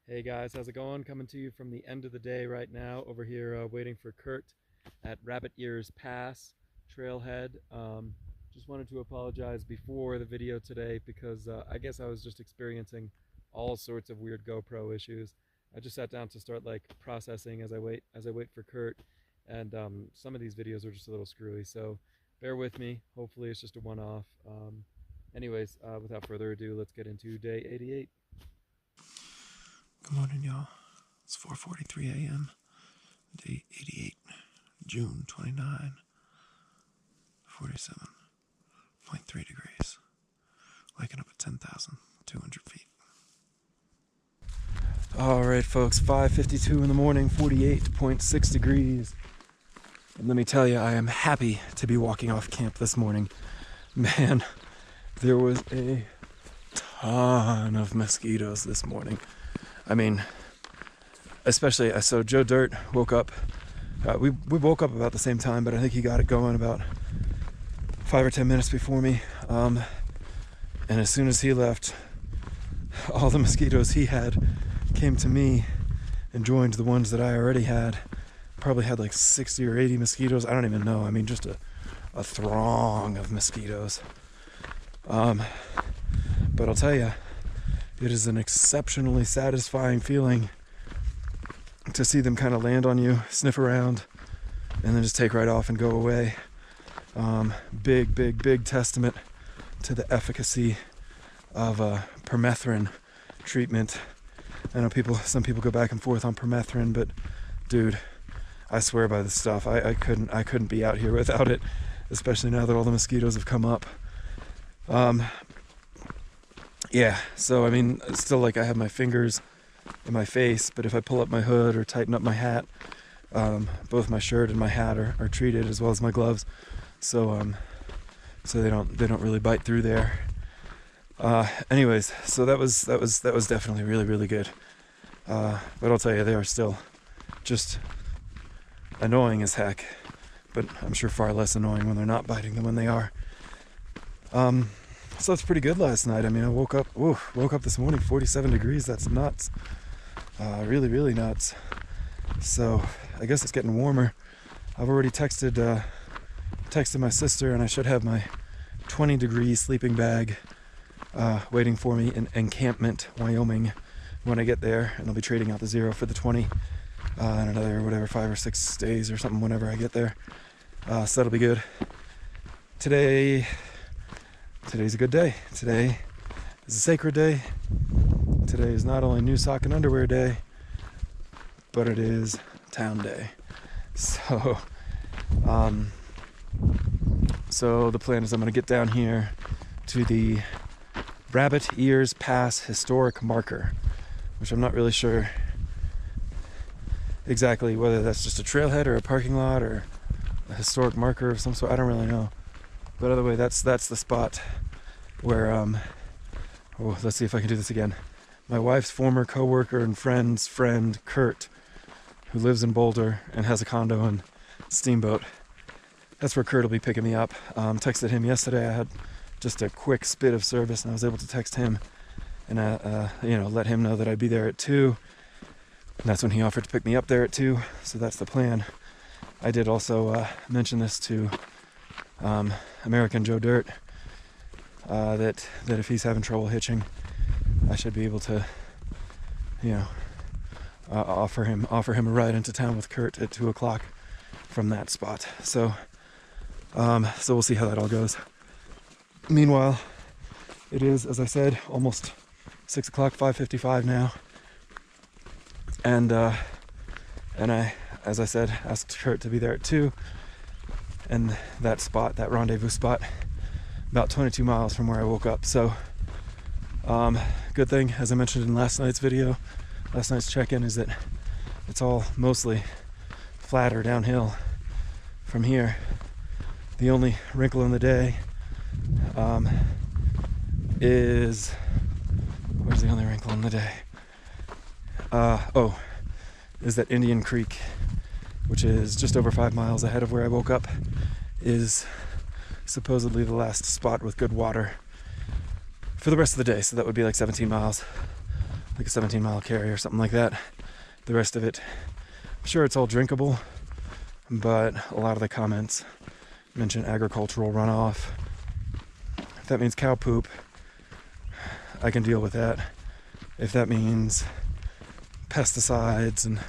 Hey guys, how's it going? Coming to you from the end of the day right now over here waiting for Kurt at Rabbit Ears Pass trailhead. Just wanted to apologize before the video today because I guess I was just experiencing all sorts of weird GoPro issues. I just sat down to start like processing as I wait for Kurt, and some of these videos are just a little screwy, so bear with me. Hopefully it's just a one-off. Anyways, without further ado, let's get into day 88. Good morning, y'all. It's 4:43 a.m. Day 88, June 29, 47.3 degrees. Waking up at 10,200 feet. All right, folks, 5:52 in the morning, 48.6 degrees. And let me tell you, I am happy to be walking off camp this morning. Man, there was a ton of mosquitoes this morning. I mean, especially, so Joe Dirt woke up, we woke up about the same time, but I think he got it going about 5 or 10 minutes before me. And as soon as he left, all the mosquitoes he had came to me and joined the ones that I already had. Probably had like 60 or 80 mosquitoes, I don't even know. I mean, just a throng of mosquitoes. But I'll tell you, it is an exceptionally satisfying feeling to see them kind of land on you, sniff around, and then just take right off and go away. Big testament to the efficacy of permethrin treatment. I know some people go back and forth on permethrin, but dude, I swear by this stuff. I couldn't be out here without it, especially now that all the mosquitoes have come up. Yeah, so I mean, it's still like I have my fingers in my face, but if I pull up my hood or tighten up my hat, both my shirt and my hat are treated, as well as my gloves. So they don't really bite through there. Anyways, so that was definitely really good. But I'll tell you, they are still just annoying as heck. But I'm sure far less annoying when they're not biting than when they are. So it's pretty good last night. I mean, I woke up this morning, 47 degrees. That's nuts. Really nuts. So I guess it's getting warmer. I've already texted my sister, and I should have my 20-degree sleeping bag waiting for me in Encampment, Wyoming, when I get there, and I'll be trading out the 0 for the 20 in another 5 or 6 days or something whenever I get there. So that'll be good. Today's a good day. Today is a sacred day. Today is not only new sock and underwear day, but it is town day. So the plan is I'm going to get down here to the Rabbit Ears Pass historic marker, which I'm not really sure exactly whether that's just a trailhead or a parking lot or a historic marker of some sort. I don't really know. But either way, that's the spot where let's see if I can do this again. My wife's former coworker and friend's friend, Kurt, who lives in Boulder and has a condo in Steamboat. That's where Kurt will be picking me up. Texted him yesterday. I had just a quick spit of service, and I was able to text him and let him know that I'd be there at 2. And that's when he offered to pick me up there at 2. So that's the plan. I did also mention this to American Joe Dirt, that if he's having trouble hitching, I should be able to, offer him a ride into town with Kurt at 2 o'clock from that spot. So we'll see how that all goes. Meanwhile, it is, as I said, almost 6 o'clock, 5:55 now, and I, as I said, asked Kurt to be there at 2. And that rendezvous spot, about 22 miles from where I woke up. So, good thing, as I mentioned in last night's check-in, is that it's all mostly flatter downhill from here. The only wrinkle in the day is, where's the only wrinkle in the day? Is that Indian Creek, which is just over 5 miles ahead of where I woke up, is supposedly the last spot with good water for the rest of the day. So that would be like 17 miles. like a 17-mile carry or something like that. The rest of it, I'm sure it's all drinkable, but a lot of the comments mention agricultural runoff. If that means cow poop, I can deal with that. If that means pesticides and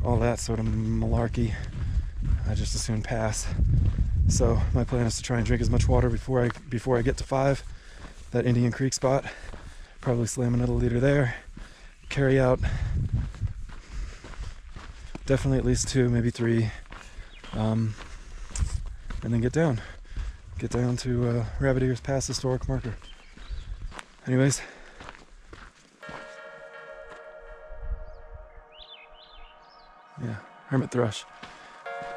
all that sort of malarkey, I just as soon pass. So my plan is to try and drink as much water before I get to 5, that Indian Creek spot. Probably slam another liter there. Carry out definitely at least 2, maybe 3, and then get down to Rabbit Ears Pass historic marker. Anyways, yeah, hermit thrush.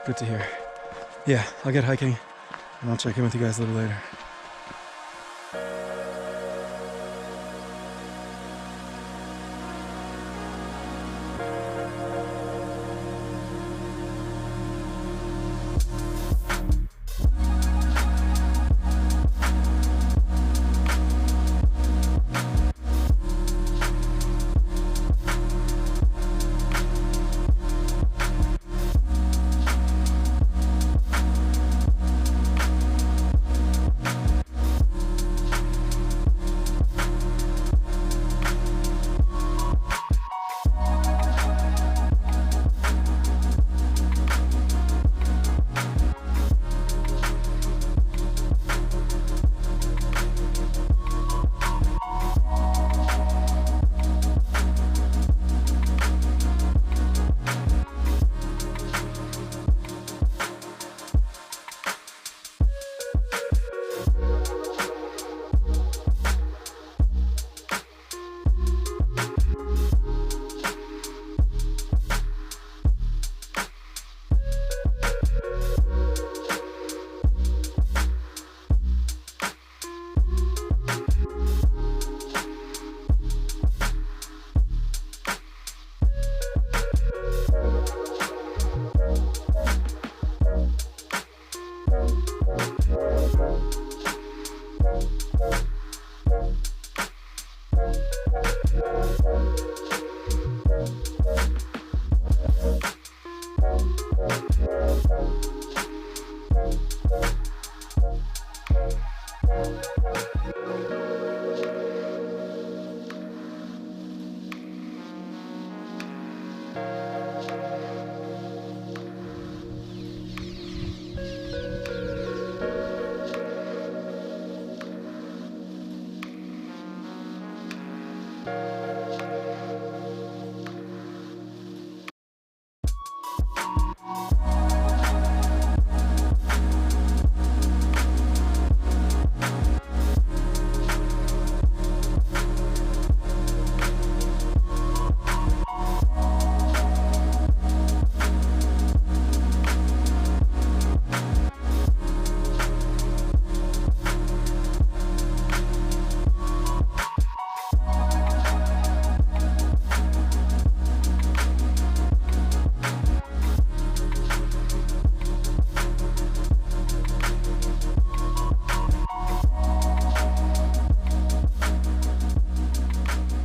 Good to hear. Yeah, I'll get hiking, and I'll check in with you guys a little later.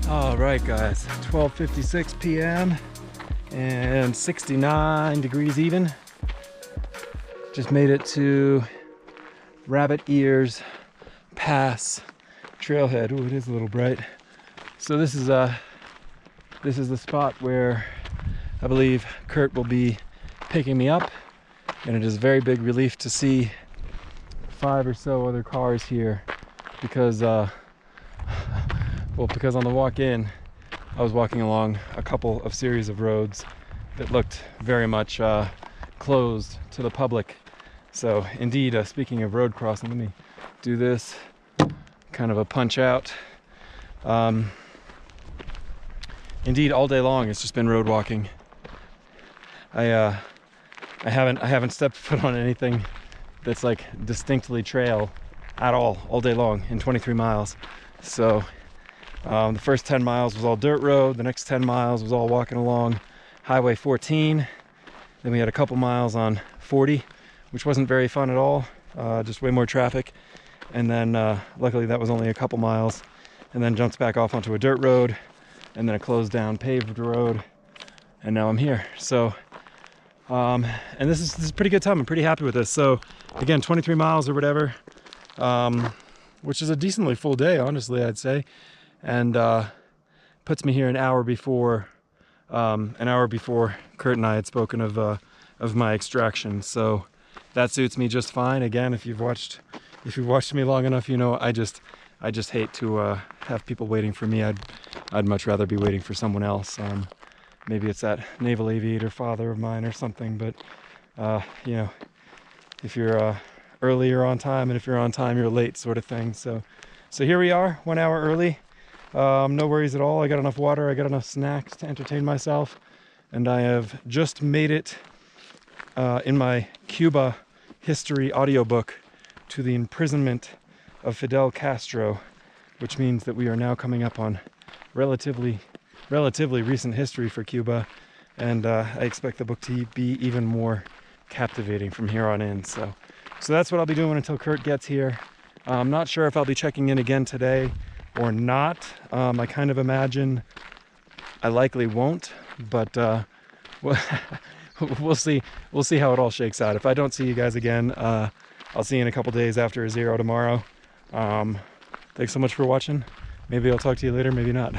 Alright guys, 12:56 p.m. and 69 degrees even. Just made it to Rabbit Ears Pass trailhead. Ooh, it is a little bright. So this is the spot where I believe Kurt will be picking me up, and it is a very big relief to see 5 or so other cars here because because on the walk in I was walking along a couple of series of roads that looked very much closed to the public. So indeed, speaking of road crossing, let me do this kind of a punch out. Indeed, all day long it's just been road walking. I haven't stepped foot on anything that's like distinctly trail at all day long in 23 miles. So the first 10 miles was all dirt road. The next 10 miles was all walking along Highway 14. Then we had a couple miles on 40, which wasn't very fun at all, just way more traffic. And then luckily that was only a couple miles, and then jumped back off onto a dirt road and then a closed down paved road, and now I'm here. So and this is a pretty good time. I'm pretty happy with this. So again, 23 miles or whatever, which is a decently full day, honestly, I'd say, and puts me here an hour before Kurt and I had spoken of my extraction. So that suits me just fine. Again, if you've watched me long enough, you know I just hate to have people waiting for me. I'd much rather be waiting for someone else. Maybe it's that naval aviator father of mine or something, but you know, if you're early, you're on time, and if you're on time, you're late, sort of thing. So here we are, 1 hour early. No worries at all. I got enough water, I got enough snacks to entertain myself, and I have just made it in my Cuba history audiobook to the imprisonment of Fidel Castro, which means that we are now coming up on relatively recent history for Cuba, and I expect the book to be even more captivating from here on in. So that's what I'll be doing until Kurt gets here. I'm not sure if I'll be checking in again today or not. I kind of imagine I likely won't, but we'll see. We'll see how it all shakes out. If I don't see you guys again, I'll see you in a couple days after 0 tomorrow. Thanks so much for watching. Maybe I'll talk to you later, maybe not.